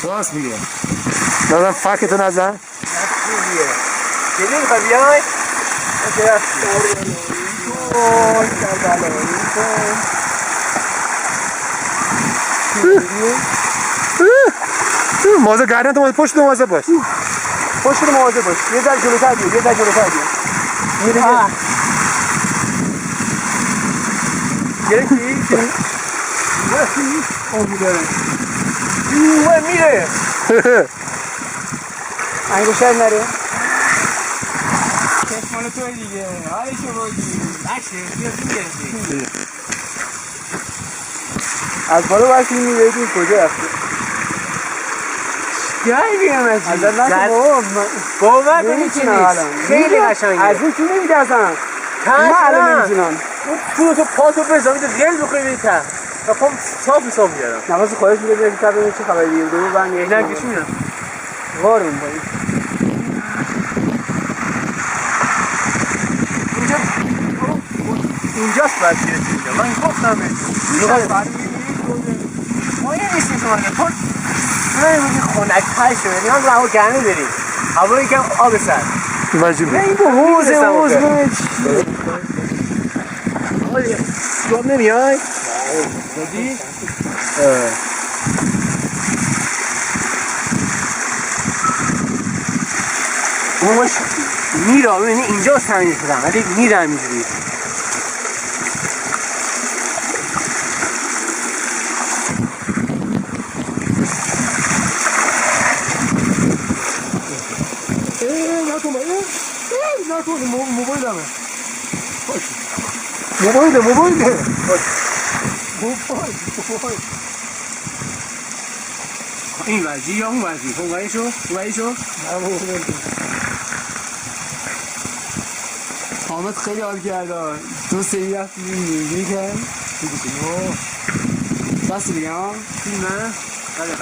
راست میگه دادم فکتو نزن چیزی میخوای بیای؟ موضوع گردن تو پشت موضوع باش پشت موضوع باش یه ذره جلوتر بیا یه ذره جلوتر بیا میره گرفتی؟ گرفتی؟ اون بوده میره انگوشت نره مال توی دیگه حالی که بودی عکسه بیادیم گرفتی از بالا باید این میبهیدیم کجا رفته جایی بیام از از نکن باور کنی چی نیست خیلی قشنگه از این چی نمیترسن نه الان نمیتونن تو پاتو بزن میده غل بخوری بری ته و پام صاف حساب میگردم نفس خواهش میده بیایی که ببینید چه خبری دیگه دو بند یک نه کشی میدم وارون باید اینجاست باید بیرسی اینجا من گفتم مایه نیستیم تو منه تو نمیدونی خونک تر شده نیان رها گرمه بریم هوایی کم آب سر واجبه نه این با حوز جواب نمیای؟ دادی؟ اون باش میرا ببینی اینجا تمیز شدم ولی میرم اینجوری نکن موبایلمه موبایل این وزی یا اون وزی اون شو حامد خیلی حال کرده تو سری رفت اینجوری کرد بس دیگه ها فیلمه؟ بله